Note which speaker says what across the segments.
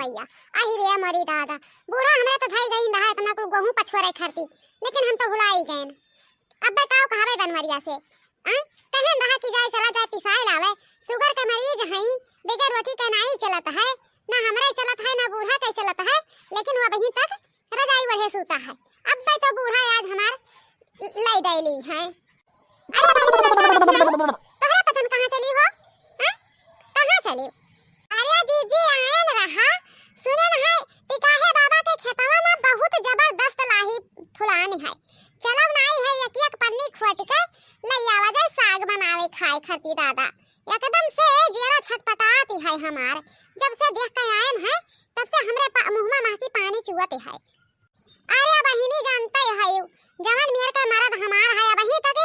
Speaker 1: भैया। आही रे मरी दादा, बूढ़ा हमरे तो थई गई दहा इतना को गहूं पछुरे खरती, लेकिन हम तो भुला ही गए। अब बताओ कहावे बनवरिया से कहें दहा की जाए चला जाए पिसाए लावे। शुगर के मरीज हई, बगैर रोटी के नहीं चलत है, ना हमरे चलत है ना बूढ़ा के चलत है, लेकिन वो अभी तक रजाई वढ़े सूता है। अब तो बूढ़ा आज हमार लाई दैली है। अरे तोहरा पसंद कहां चली हो? कहां चली? अरे जीजी आयन रहा, सुनन है टिकाहे बाबा के खेतवा में बहुत जबरदस्त लाही फुलानी है। चलब नाई है एक एक पन्नी खोट के लई आवा जाए साग बनावे खाए खाती दादा। एकदम से जेरा छटपटाती है हमार। जब से देख के आयन है तब से हमरे मुंह में महकी पानी चुवते है। अरे बहिनी जानते है जवन मेर के मर्द हमार है वही तक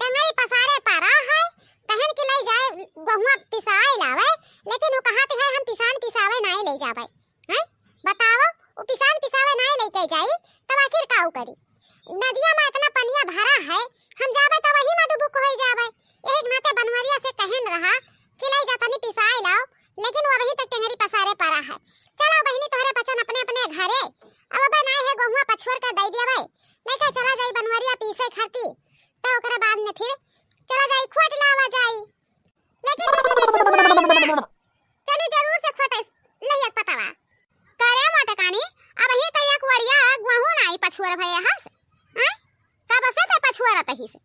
Speaker 1: डंगरी पसारे पारा है, कहन की लई जाए गहुआ पिसाए लावे, लेकिन वो कहते है हम पिसान पिसावे नहीं ले जावे। हैं बताओ वो पिसान पिसावे नहीं लेके जाई तब आखिर काऊ करी? नदिया में इतना पनिया भरा है, हम जावे तो वही में डुबुक हो जावे। एक नाते बनवरिया से कहन रहा कि लई जा तनी पिसाए लाओ, लेकिन वो वही तक टेंगरी पसारे पड़ा है। चलो बहिनी तोहरे बचन अपने अपने घरे अब बे नहीं है गहुआ पछुर के दे देवे, लेके चला जाई बनवरिया पीसे खाती, तो ओकरे बाद में फिर चला जाई खोट लावा जाई। लेकिन चली जरूर से खोटे लइया पतावा करे मोटकानी। अब ही तैया कुवरिया गहू नाई पछुर भए हां से हैं का बसे पे पछुर तही से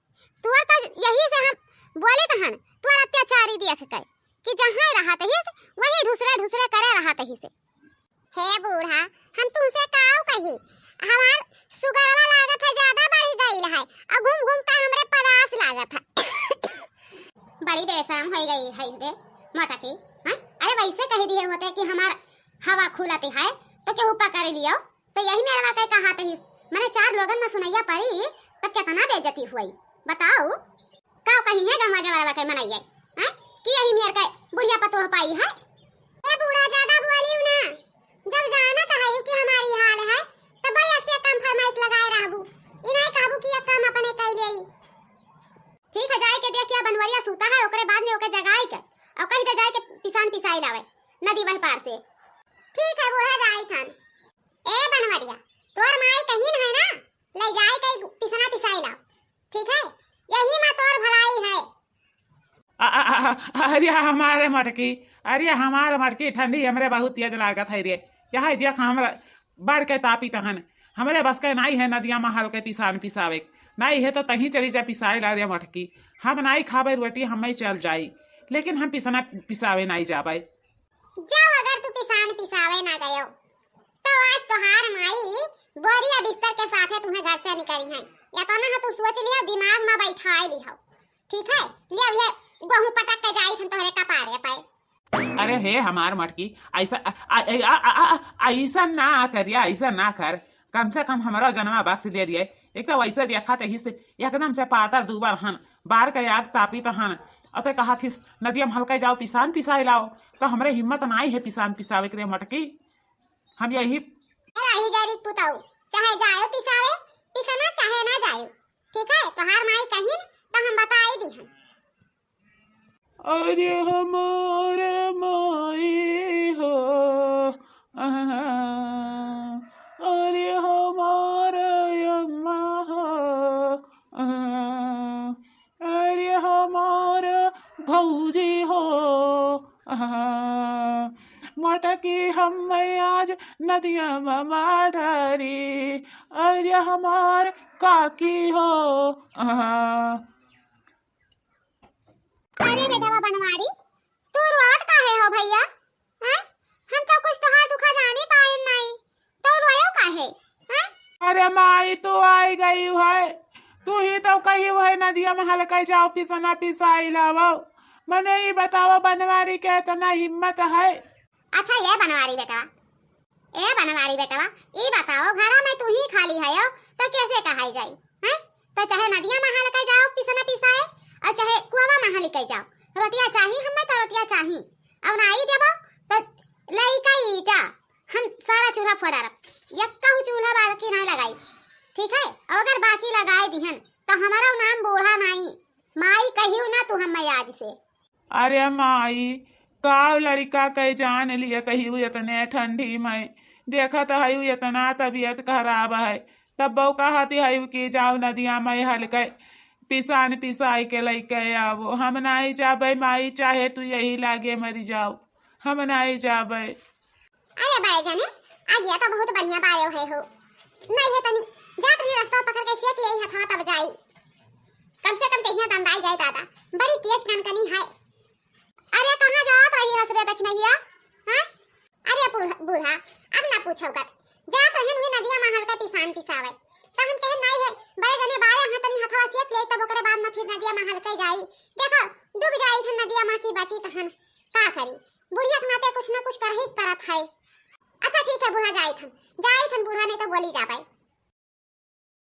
Speaker 1: तुअर का यही से हम बोले तहन तुअर अत्याचारी देख के कि जहां रहा तही से वही दूसरे दूसरे करे रहा तही से। हे बूढ़ा हम तुमसे काऊ कही, हमार सुगरवा लागत है ज्यादा बढ़ी गई है और घूम घूम के हमरे पदास लागत है। बड़ी बेशरम हो गई है रे मोटकी। हां अरे वैसे कह दिए होते कि हमार हवा खुलती है तो केहू पकड़ लियो, तो यही मेरा कह कहा थे मैंने 4 लोगन में सुनैया पड़ी तब कितना बेइज्जती हुई। बताओ काऊ कही है गंगा जवारा के मनैया हैं कि यही मेर के बुढ़िया पतो पाई है। ए बूढ़ा ज्यादा बोलियो ना, जब जाना है कि हमारी हाल है तब भाई ऐसे काम फरमाइश लगाए रहबू, इनाई कहबू कि ये काम अपने कई लेई। ठीक है जाए के देखिया बनवरिया सूता है ओकरे बाद में ओके जगाई के और कहीं जाए के पिसान पिसाई लावे नदी वही पार से। ठीक है बूढ़ा जाई थन। ए बनवरिया तोर माई कहीं है ना, ले जाए के पिसना पिसाई लाओ, ठीक है यही में तोर भलाई है।
Speaker 2: अरे हमारे मटकी, अरे हमारे मटकी ठंडी हमरे बहुत तेज लागत है रे। यहाँ देख हमरा बाढ़ के तापी तहन हमरे बस के नहीं है नदिया में हल्के पिसान पिसावे, नहीं है तो तहीं चली जा पिसाए ला रे मटकी। हम नहीं खावे रोटी हमें चल जाई, लेकिन हम पिसना पिसावे नहीं जावे।
Speaker 1: जाओ अगर तू पिसान पिसावे ना गयो तो आज तोहार माई बोरिया बिस्तर के साथे तुम्हें घर से निकली है, या तो ना तू सोच लिया दिमाग में बैठाए लिहो, ठीक है लिया ये गहूं पटक के जाई थन तोहरे कपारे पे।
Speaker 2: अरे हे हमार मटकी ऐसा ऐसा ना करिया, ऐसा ना कर, कम से कम हमारा जन्मा बख्श दे दिए। एक तो वैसे देखा तही से एकदम से पातर दूबर हन बार के याद तापी तहन अते कहा थी नदिया में हल्का जाओ पिसान पिसाई लाओ, तो हमरे हिम्मत नहीं है पिसान पिसावे के मटकी। हम यही
Speaker 1: जारी पुताऊ चाहे जाओ पिसावे पिसना चाहे ना जाओ, ठीक है तोहार माई कहीं तो हम बताई दी हन।
Speaker 2: अरे हमारे माई हो अरे हमारे अम्मा हो अरे हमारे भौजी हो मटकी हम आज नदिया में ढारी, अरे हमार काकी हो।
Speaker 1: अरे बेटा बनवारी तू रोत काहे हो भैया हैं? हम तो कुछ तोहार दुखा जाने पाए नहीं, तो रोयो काहे हैं?
Speaker 2: अरे माई तू आई गई है, तू ही तो कही है नदिया में हल्का जाओ पिसना पिसाई लाओ। मैंने ही बताओ बनवारी के इतना हिम्मत है।
Speaker 1: अच्छा ये बनवारी बेटा, ए बनवारी बेटा ये बताओ घरा में तू ही खाली है तो कैसे कहाई जाई हैं? तो चाहे नदिया में हल्का जाओ पिसना पिसाए और चाहे कुआवा में लेके जाओ, रोटियां चाहिए हमें तो रोटियां चाहिए, अब नहीं देबो तो लई का ईटा हम सारा चूल्हा फोड़ा रख, यक्का चूल्हा बाकी नहीं लगाई, ठीक है अगर बाकी लगाए दिहन तो हमारा नाम बूढ़ा नहीं माई कहियो ना तू हम आज से।
Speaker 2: अरे माई काव लड़का कई जान लिया तही इतने ठंडी में देखा तो हयू इतना तबीयत खराब है तब बहू कहती है कि जाओ नदिया में हल्के पिसान पिसाई के लेके आवो हम नहीं जाबे माई चाहे तू यही लागे मरी जाओ हम नहीं जाबे।
Speaker 1: अरे बड़े जाने आ गया तो बहुत बढ़िया बारे हो नहीं है तनी जात रही रास्ता पकड़ के सेक यही हथवा तब जाई कम से कम कहिया दंदाई जाए दादा बड़ी तेज कनकनी है। अरे कहां जात रही हसरे दखनैया हां अरे बूढ़ा अब ना पूछो कर जात रहन हुई नदिया में हल्का पिसान पिसावे तो हम कहे नहीं है बड़े जने बारे हां तनी हथवा सेक ले तब ओकरे बाद में फिर नदिया में हल्के जाई देखो डूब जाई थन नदिया में की बची तहन का करी बुढ़िया के नाते कुछ ना कुछ कर ही करत है। अच्छा ठीक है बूढ़ा जाई थन बूढ़ा नहीं तो बोली जाबे।